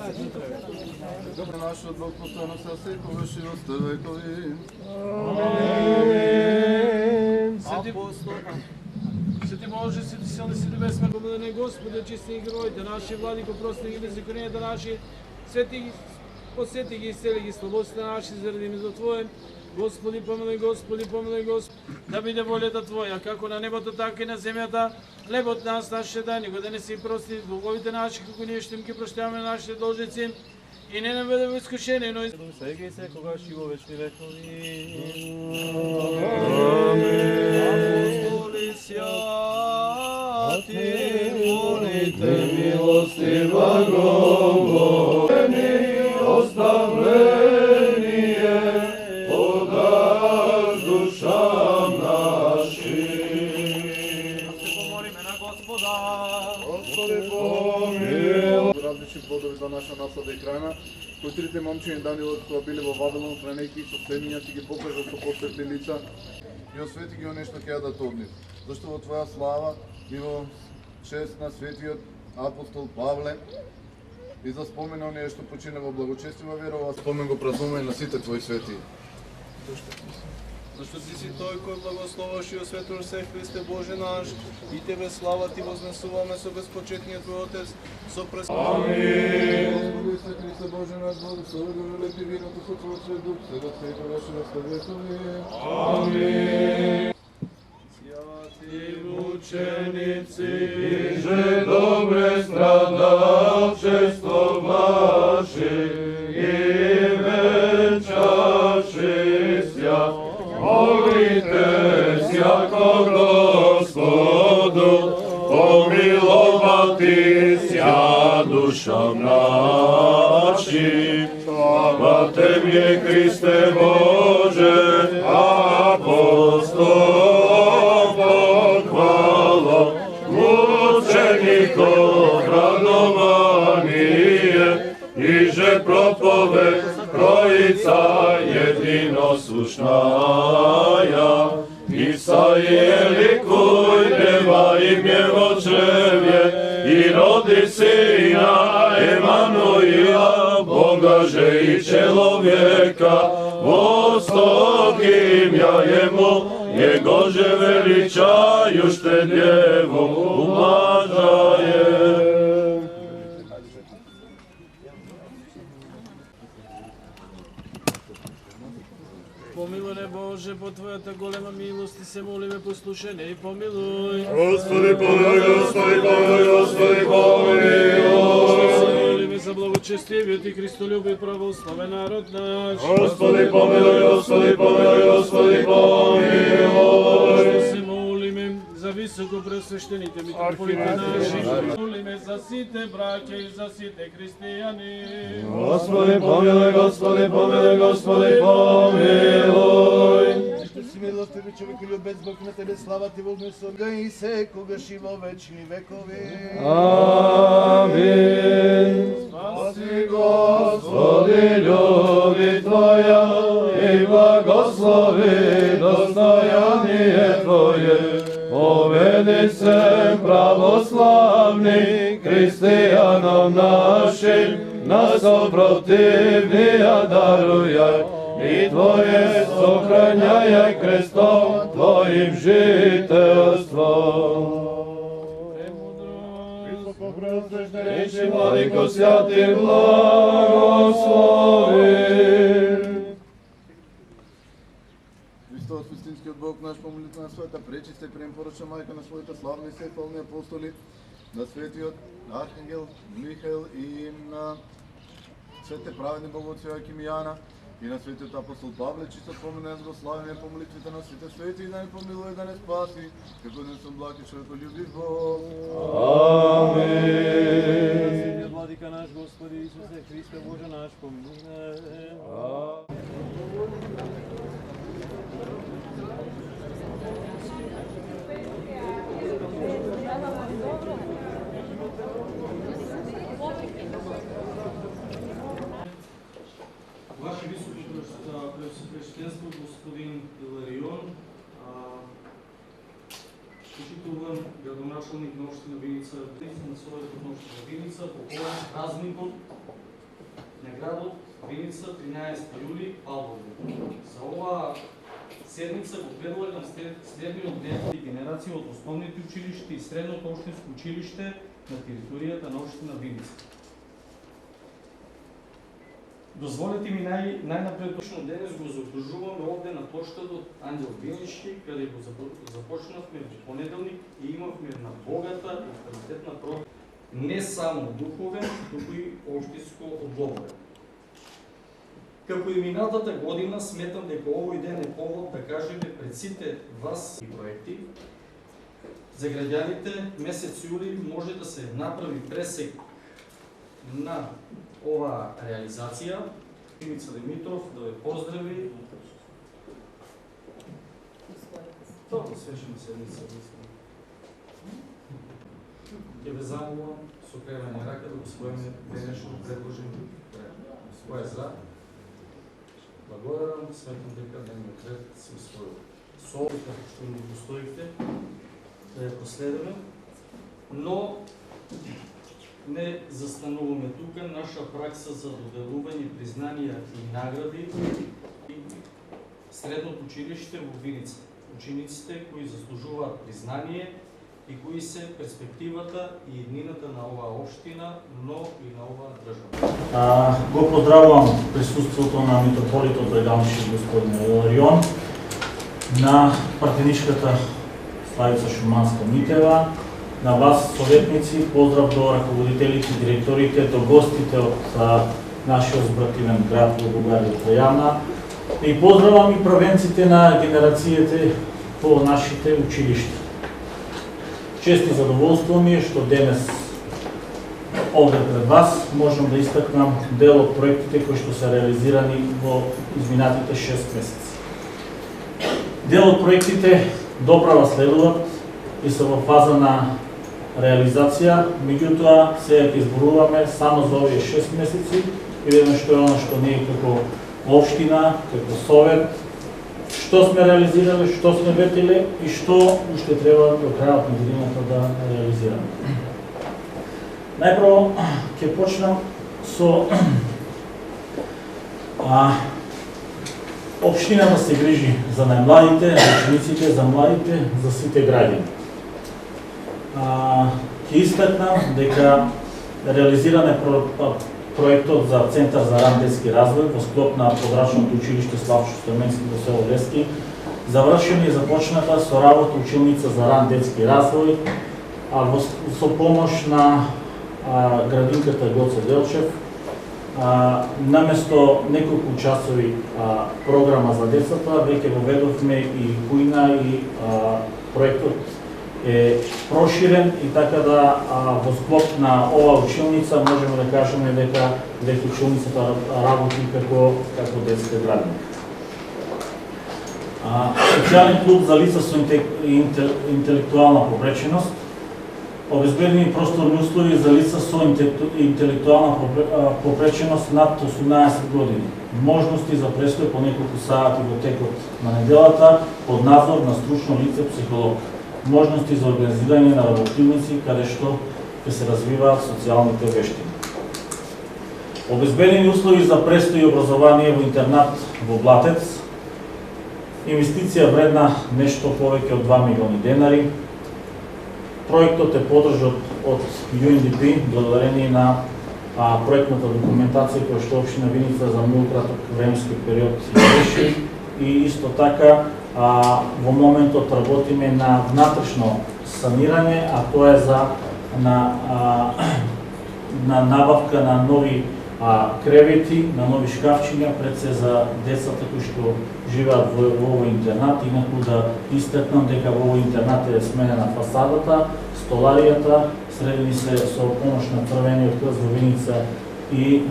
Добре, нашиот Бог постојано се секогаш и во векови. Амин. Свети Боже, свети силни, свети безсмертни, помилуј Господи, очисти гревовите наши, владико, прости ги беззаконијата наши, свети посети ги, исцели ги слабостите наши заради името Твое. Господи, помилуј, Господи, помилуј, Господи. Да биде волјата Твоја, како на небото, така и на земјата. Хлебот нас нашите дај, него да не си прости долговите наши, како ние што им ги проштаваме на нашите должници. И не наведе во искушение, но Сега и секогаш и во вечни векови. Апостоли святи, молите Милости благоволени, оставление, подаш душам нашим. помолиме на Господа. Господи, помилуј. Различни плодови за наша насада и храна, кои трите момчини Данилот кои биле во Вавилон, хранејќи со семиња, ќе ги покажа со посветли лица и освети ги онешто ќе јадат од нив. Зашто во Твоја слава и во чест на светиот апостол Павле и за спомен на оние што почина во благочестива вера, ова спомен го празнуваме на сите Твои свети. Зашто Ти си Тој кој благословаш и осветуваш се, Христе Боже наш, и Тебе слава Ти вознесуваме со безпочетниот Твој Отец, со прес... Амин. Господи се Христе Боже наш, благослови да велепи виното со Твој свет дух, сега секогаш и во векови. Амин. Святи мученици, Иже добре страдалчество ваше, и венчаше ся, молите сяко Господу, помиловати ся душам нашим. Слава Тебе, Христе Боже, апостол, похвало, мучеников радование, иже проповед Троица единосушная. Исаия ликуй, дева имя во чреве, и роди сина Емануила, Бога же и человека, восток имя ему, его же величающе деву умножаем. помилуј Боже, по Твојата голема милост и се молиме, послушај и помилуј. Господи, помилуј, Господи, помилуј, Господи, помилуј. Се молиме за благочестивиот и христолюбив православен народ наш. Господи, помилуј, Господи, помилуј, Господи, помилуј. Се молиме за високо пресвещените митрополите наши. Молиме за сите браќа и за сите христијани. Господи, помилуј, Господи, помилуј, Господи, помилуј. Што си милостиви човек и любец Бог, на Тебе слава Ти вознесува и секогаш и во вечни векови. Амин. Спаси, Господи, љуби Твоја и благослови достојание Твое. Поведи се православни христијаном нашим, на сопротивнија дарујај и Твое сохрањај крестом Твоим жителством. Речи, Владико, святи благослови. Христос, истинскиот Бог наш, помолитва на својата пречиста и премпорочна мајка, на своите славни и светлни апостоли, на светиот архангел Михаил и на светите праведни боговци Јоаким и на светиот апостол Павле, чисто споменен го славиме по молитвите на сите свети, и да не помилува и да не спаси, како еден сум благ и човеколюбив Бог. Амин. Владика наш, Господи Исусе Христе Боже наш, помилуј. Ваше Пресвещенство, господин Иларион, почитуван градоначалник на општина Виница, на својата општина Виница, по повод празникот градот Виница 13 јули Албови. За оваа седница го предлагам следниот дел и генерација од основните училишта и средното општинско училиште на територијата на општина Виница. Дозволете ми најнапред точно денес го закружуваме овде на плоштадот Ангел Винички, каде го започнавме во понеделник и имавме една богата и квалитетна програма, не само духовен, туку и општинско одговорен. Како и минатата година, сметам дека овој ден е повод да кажеме пред сите вас и проекти. За граѓаните, месец јули може да се направи пресек на оваа реализација. Ивица Димитров да ве поздрави. Тоа свечена седница. Ќе ве замолам со кревање рака да го своеме денешно предложени проект. Кој е за? Благодарам, сметам дека дневниот ред се усвоил. Со овој што ни достоите да ја последеме, но не застануваме тука. Наша пракса за доделување признанија и награди и средното училиште во Виница. Учениците кои заслужуваат признание и кои се перспективата и еднината на оваа општина, но и на оваа држава. Го поздравувам присуството на митрополитот Драгамши господин Иларион, на партеничката Славица Шуманска-Митева, на вас, советници, поздрав до раководителите, директорите, до гостите од нашиот збративен град во Бугарија Тројана. И поздравам и правенците на генерациите по нашите училишта. Чест и задоволство ми е што денес овде пред вас можам да истакнам дел од проектите кои што се реализирани во изминатите 6 месеци. Дел од проектите доправа следуваат и се во фаза на реализација, меѓутоа сега ќе изборуваме само за овие 6 месеци и видиме што е оно што ние како општина, како совет, што сме реализирали, што сме ветиле и што уште треба до крајот на годината да реализираме. Најпрво ќе почнам со општина да се грижи за најмладите, за учениците, за младите, за сите граѓани. Ќе истакнам дека реализиране проектот за Центар за ран детски развој во склоп на подрачното училиште Славчо Стоменски во село Лески, завршена и започната со работа училница за ран детски развој, со помош на градинката Гоце Делчев, наместо неколку часови програма за децата, веќе воведовме и кујна и проектот е проширен и така да во склоп на оваа училница можеме да кажеме дека училницата работи како детска градина. Социјален клуб за лица со интелектуална попреченост, обезбедени просторни услови за лица со интелектуална попреченост над 18 години, можности за престој по неколку сати во текот на неделата под надзор на стручно лице психолог, можности за организирање на работилници каде што ќе се развиваат социјалните вештини. Обезбедени услови за престој и образование во интернат во Блатец, инвестиција вредна нешто повеќе од 2 милиони денари. Проектот е подржан од UNDP, благодарение на проектната документација која што општина Виница за многу краток временски период реши и исто така во моментот работиме на внатрешно санирање, а тоа е на набавка на нови кревети, на нови шкафчиња, пред се за децата кои што живеат во овој интернат. Инаку да истакнам дека во овој интернат е сменена фасадата, столаријата, средени се со помош на Црвениот крст во Виница и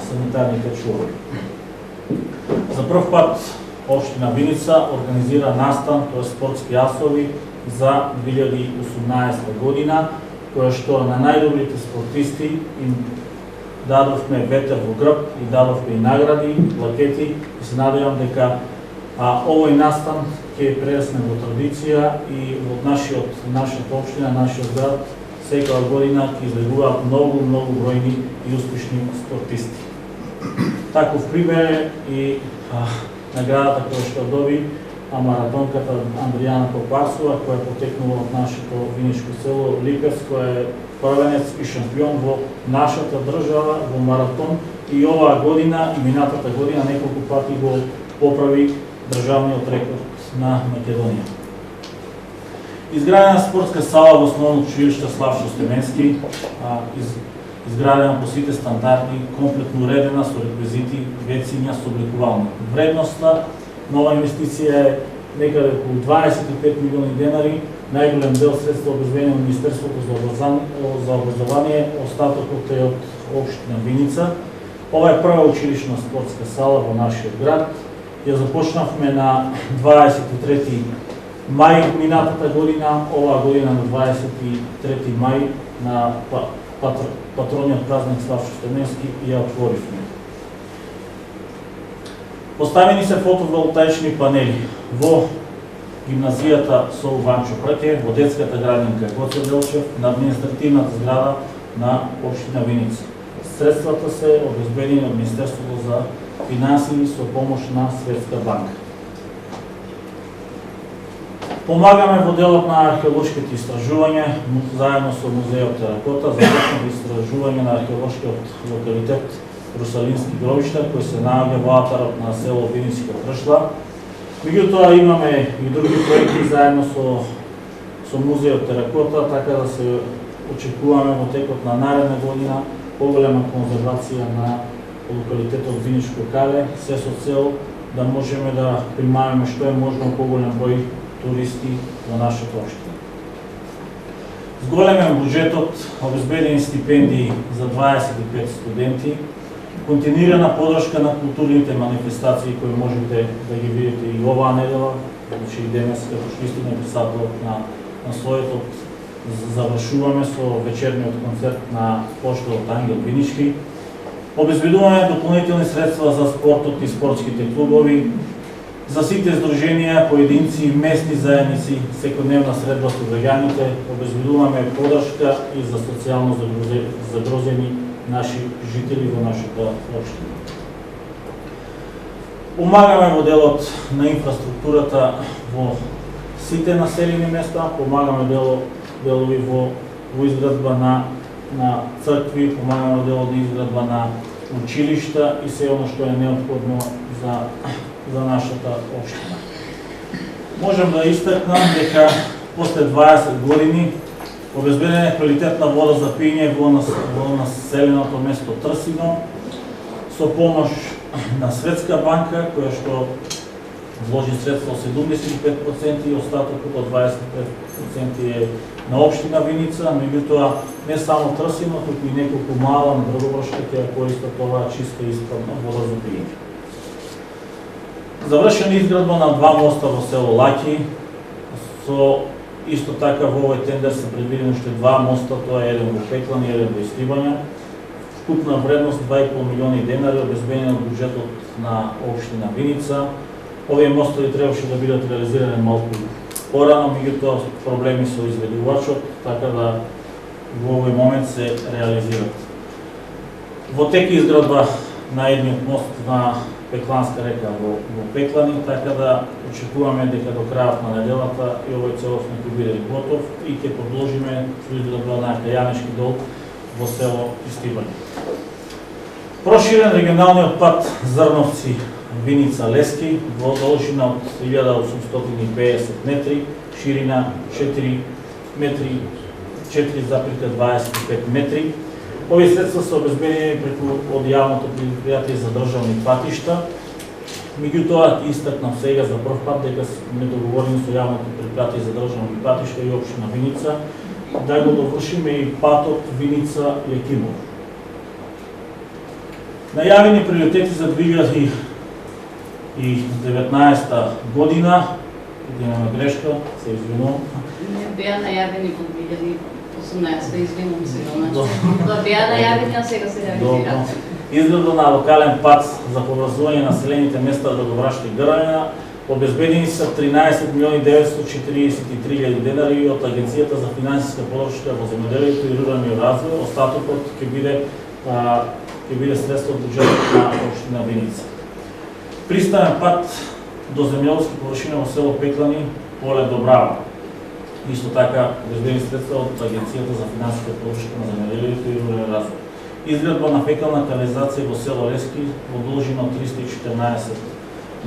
санитарните чували. За прв пат општина Виница организира настан, тоа спортски јасови за 2018 година, која што на најдобрите спортисти им дадовме ветер во грб и дадовме и награди, плакети и се надевам дека овој настан ќе прерасне во традиција и од нашата општина, нашиот град, секоја година ќе излегуваат многу бројни и успешни спортисти. Таков пример е и наградата која што доби маратонката Андријана Попарцова, која потекнува од нашето виничко село Липец, која е првенец и шампион во нашата држава во маратон и оваа година и минатата година неколку пати го поправи државниот рекорд на Македонија. Изградена спортска сала во основно училиште Славчо Стеменски, изградена по сите стандарди, комплетно уредена со реквизити, вециња, со облекувални. Вредноста на оваа инвестиција е некаде околу 25 милиони денари, најголем дел средства обезбедени од Министерството за образование, остатокот е од општина Виница. Ова е прва училишна спортска сала во нашиот град. Ја започнавме на 23 мај минатата година, оваа година на 23 мај на патрониот празник Славчо Стеменски ја отворивме. Поставени се фотоволтаични панели во гимназијата со Ванчо Прке, во детската градинка Гоце Делчев, на административната зграда на општина Виница. Средствата се обезбедени од Министерството за финансии со помош на Светска банка. Помагаме во делот на археолошките истражувања, заедно со музејот Теракота, започнав истражување на археолошкиот локалитет Русалински гробишта, кој се наоѓа во атарот на село Виничка Кршла. Меѓутоа имаме и други проекти заедно со музејот Теракота, така да се очекуваме во текот на наредна година поголема конзервација на локалитетот Виничко Кале, се со цел да можеме да примамеме што е можно поголем број туристи во нашата општина. Зголемен буџетот, обезбедени стипендии за 25 студенти, континуирана подршка на културните манифестации кои можете да ги видите и оваа недела, значи и денес како што истина е писател на својот, завршуваме со вечерниот концерт на поштарот Ангел Винички. Обезбедуваме дополнителни средства за спортот и спортските клубови, за сите здруженија, поединци и местни заедници, секојдневна средба со граѓаните, обезбедуваме подршка и за социјално загрозени наши жители во нашата општина. Помагаме во делот на инфраструктурата во сите населени места, помагаме делови во изградба на цркви, помагаме дело на изградба на училишта и се оно што е неопходно за нашата општина. Можам да истакнам дека после 20 години обезбедена е квалитетна вода за пиење во населеното место Трсино со помош на Светска банка, која што вложи средства од 75% и остатокот од 25% е на општина Виница, меѓутоа не само Трсино, туку и неколку мала на Драгобршка ќе користат оваа чиста и исправна вода за пиење. Завршена изградба на 2 моста во село Лаки, со исто така во овој тендер се предвидени уште 2 моста, тоа е еден во Пеклан и еден во Истрибања. Вкупна вредност 2,5 милиони денари обезбедени од буџетот на општина Виница. Овие мостови требаше да бидат реализирани малку порано, меѓутоа проблеми со изведувачот, така да во овој момент се реализират. Во тек изградба на едниот мост на Пекланска река во Пеклани, така да очекуваме дека до крајот на неделата и овој целосно ќе биде готов и ќе продолжиме со изградба на Кајанешки дол во село Истрибање. Проширен регионалниот пат Зрновци Виница Лески во должина од 1850 метри, ширина 4 метри 4,25 метри. Овие средства се обезбедени преку од јавното предпријатие за државни патишта. Меѓутоа истакнав сега за прв пат дека сме договорени со јавното предпријатие за државни патишта и општина Виница да го довршиме и патот Виница-Јакимово. Најавени приоритети за 2019 година, имаме грешка, се извинувам. Не беа најавени во 2018, извинувам се, значи беа најавени, а сега се реализираат. Изградба на локален пат за поврзување на населените места Драгобрашка и Грбања, обезбедени се 13 милиони 943 хиляди денари од Агенцијата за финансиска подршка во земјоделието и руралниот развој. Остатокот ќе биде ќе биде средство од буџетот на општина Виница. Приставен пат до земјоделски површина во село Пеклани, поле Добрава. Исто така обезбедени средства од Агенцијата за финансиска поддршка на земјоделието и рурален развој. Изградба на фекална канализација во село Лески во должина од 314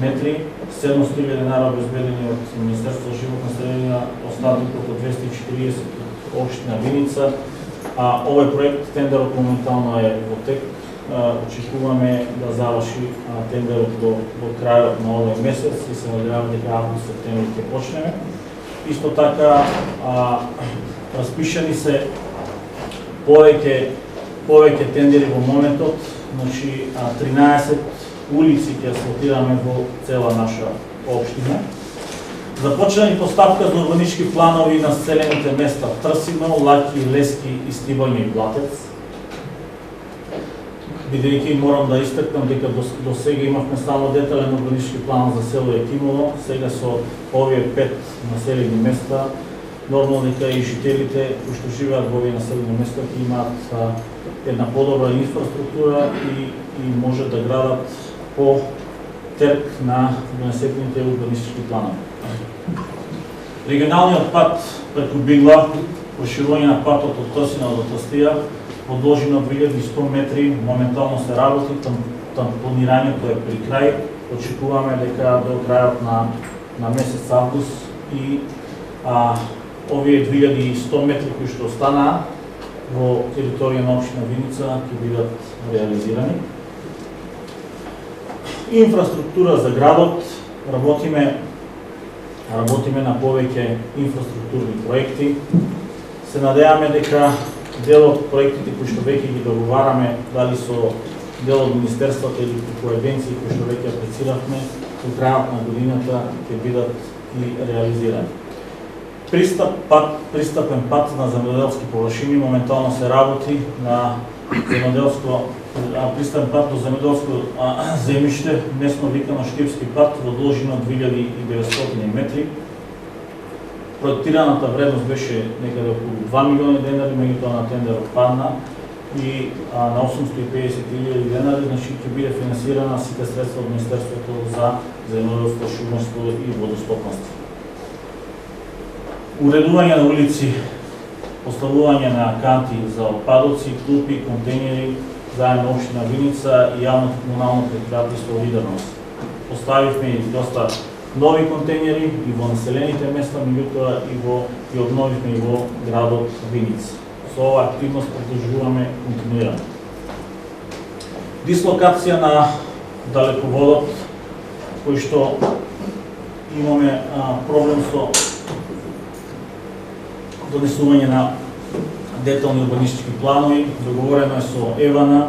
метри, 700.000 денари обезбедени од Министерството за животна средина, остатокот од 240 општина Виница. Овој проект, тендерот моментално е во тек. Очекуваме да заврши тендерот до крајот на овој месец и се надеваме дека август-септември ќе почнеме. Исто така распишани се повеќе тендери во моментот, значи 13 улици ќе асфалтираме во цела наша општина. Започнани поставка за урбанички планови на населените места Трсино, Лаки, Лески, Истибање и Блатец. Бидејќи морам да истакнам дека до сега имавме само детален урбанички план за село Екимово, сега со овие 5 населени места, нормално дека и жителите кои што живеат во овие населени места ќе имаат една подобра инфраструктура и може да градат по терк на донесетените урбанистички планови. Регионалниот пат преку Бигла, проширување на патот од Тосина до Тастија, во должина од 2100 метри, моментално се работи, тампонирањето е при крај. Очекуваме дека до крајот на месец август и овие 2100 метри кои што останаа во територија на општина Виница ќе бидат реализирани. Инфраструктура за градот, работиме на повеќе инфраструктурни проекти. Се надеваме дека дел од проектите кои што веќе ги договараме, дали со дел од министерствата или по агенции кои што веќе аплициравме, до крајот на годината ќе бидат и реализирани. Пристапен пат на земјоделски површини, моментално се работи на пристапен пат до земјоделско земјиште, местно викано Штипски пат во должина од 2900 метри. Проектираната вредност беше некаде околу 2 милиони денари, меѓутоа на тендерот падна и на 850.000 денари, значи ќе биде финансирана сите средства од Министерството за земјоделство, шумарство и водостопанство. Уредување на улици, поставување на канти за отпадоци, клупи, контейнери, заедно општина Виница и јавното комунално предпријатие Солидарност. Поставивме и доста нови контейнери и во населените места, меѓутоа и обновивме и во градот Виница. Со оваа активност продолжуваме континуирано. Дислокација на далеководот, кој што имаме проблем со донесување на детални урбанистички планови, договорено е со Евана.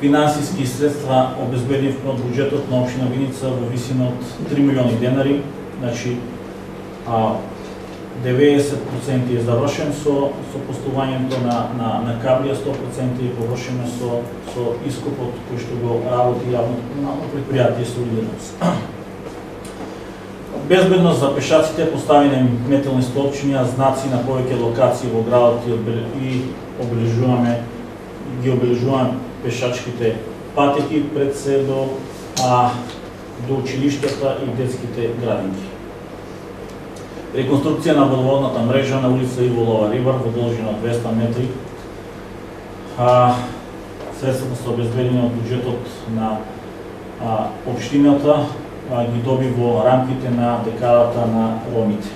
Финансиски средства обезбедивме од буџетот на општина Виница во висина од 3 милиони денари, значи 90% е завршен со постувањето на каблија, 100% е површено со ископот кој што го работи јавното комунално предпријатие Солидарност. Безбедност за пешаците, поставени метални столбчиња, знаци на повеќе локации во градот и ги обележуваме пешачките патеки пред се до училиштата и детските градинки. Реконструкција на водоводната мрежа на улица Иво Лова Рибар во должина од 200 метри. Средствата се обезбедени од буџетот на општината, ги доби во рамките на декадата на ромите.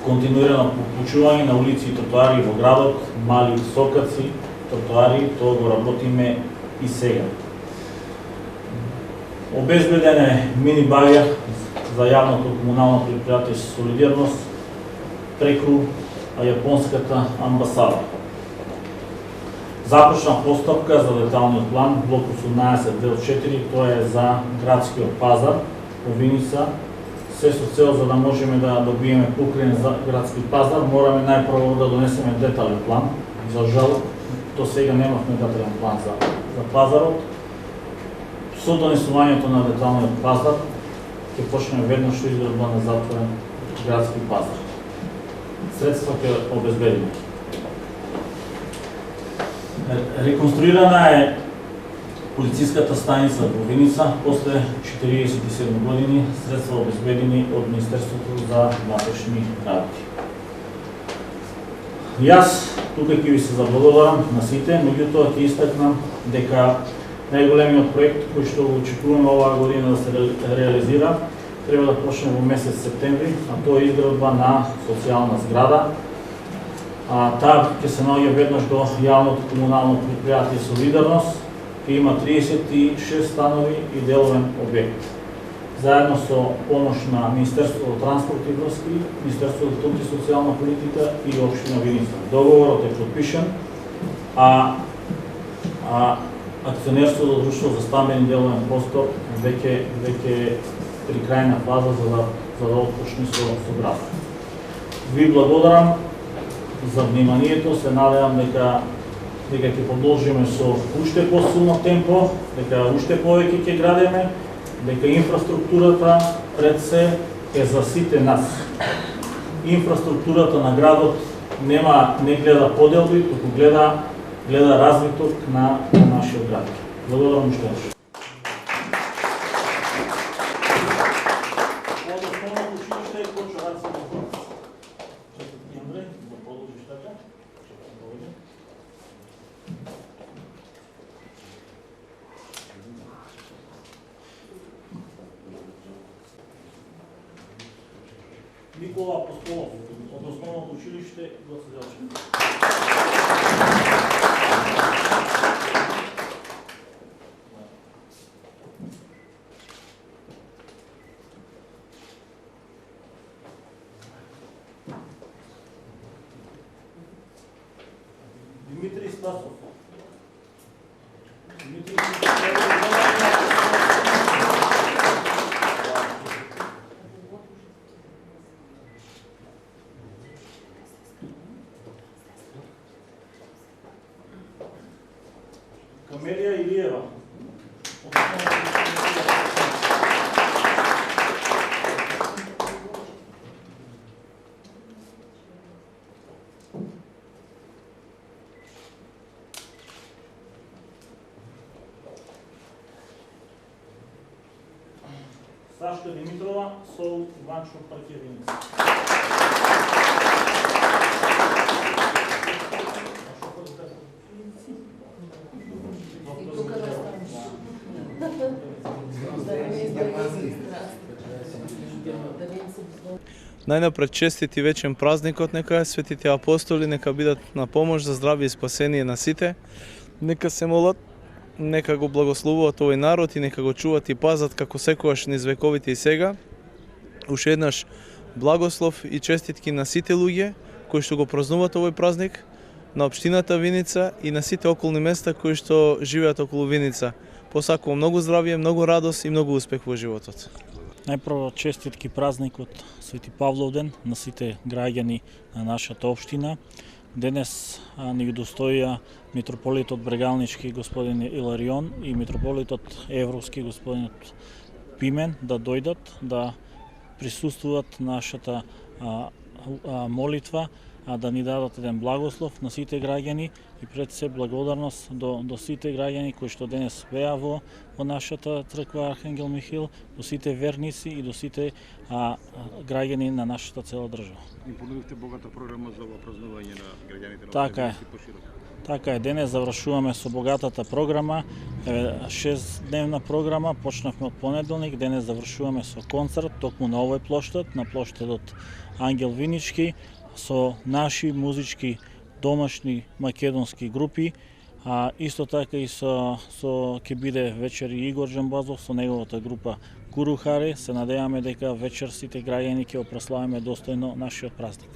Континуирано поклучување на улици и тротоари во градот, мали сокаци, тротоари, тоа го работиме и сега. Обезбеден е мини багер за јавното комунално предпријатие Солидарност преку јапонската амбасада. Започна постапка за деталниот план, блок 18 дел 4, тоа е за градскиот пазар во Виница. Се со цел за да можеме да добиеме покрајен за градски пазар, мораме најпрво да донесеме детален план. За жал, до сега немавме детален план за пазарот. Со донесувањето на деталниот пазар ќе почнеме веднаш со изградба на затворен градски пазар. Средства ќе обезбедиме. Реконструирана е полициската станица во Виница после 47 години, средства обезбедени од Министерството за внатрешни работи. Јас тука ќе ви се заблагодарам на сите, меѓутоа ќе истакнам дека најголемиот проект кој што го очекуваме оваа година да се реализира треба да почне во месец септември, а тоа е изградба на социјална зграда. Таа ќе се наоѓа веднаш до јавното комунално предпријатие Солидарност, ќе има 36 станови и деловен објект. Заедно со помош на Министерството за транспорт и врски, Министерството за труд и социјална политика и општина Виница. Договорот е подпишан, а акционерското друштво за стамбен и деловен простор веќе при крајна фаза за да отпочне со градот. Ви благодарам за вниманието, се надевам дека ќе продолжиме со уште посилно темпо, дека уште повеќе ќе градиме, дека инфраструктурата пред се е за сите нас. Инфраструктурата на градот не гледа поделби, туку гледа развиток на нашиот град. Благодарам уште еднаш. Никола Апостолов од Основното училиште Гоце Делчев. Димитри Стасов. Камелија Илиева. Сашка Димитрова, Сол Иванчо Паркевинец. Најнапред честит и вечен празникот нека светите апостоли нека бидат на помош за здравје и спасение на сите. Нека се молат, нека го благословуваат овој народ и нека го чуват и пазат како секогаш низ вековите и сега. Уште еднаш благослов и честитки на сите луѓе кои што го празнуваат овој празник, на општината Виница и на сите околни места кои што живеат околу Виница. Посакувам многу здравје, многу радост и многу успех во животот. Најпрво честитки празникот Свети Павловден на сите граѓани на нашата општина. Денес ни ги достоја митрополитот Брегалнички господин Иларион и митрополитот Евровски господинот Пимен да дојдат да присуствуваат нашата молитва, да ни дадат еден благослов на сите граѓани и пред се благодарност до сите граѓани кои што денес беа во нашата црква Архангел Михаил, до сите верници и до сите граѓани на нашата цела држава. И понудивте богата програма за празнување на граѓаните на Така е. Така е, денес завршуваме со богатата програма, 6-дневна програма, почнавме од понеделник, денес завршуваме со концерт токму на овој плоштад, на плоштадот Ангел Винички, со наши музички домашни македонски групи, исто така и ќе биде вечер и Игор Джамбазов со неговата група Курухари. Се надеваме дека вечер сите граѓани ќе го прославиме достојно нашиот празник.